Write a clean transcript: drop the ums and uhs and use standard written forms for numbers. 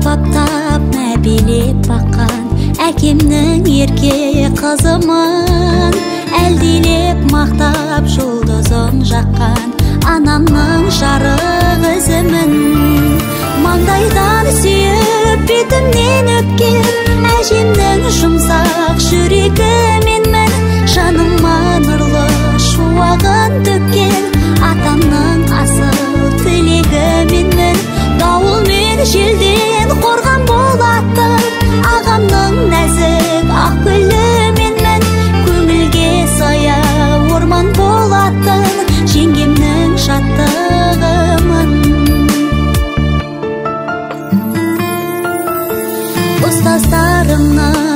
баптап мә билеп баққан әкемнің ерке қызымын, әлдилеп мақтап жұлдызын жаққан анамның жарық ізімін. Маңдайдан сүйіп бетімнен өпкен әжемнің жұмсақ жүрегі менмін. Жаныма нұрлы шуағын төккен атамның асыл тілегі менмін. Дауыл мен желден қорған болатын ағамның нәзік ақ гүлі менмін. Көңілге сая орман болатын жеңгемнің шаттығымын. Ұстаздарымның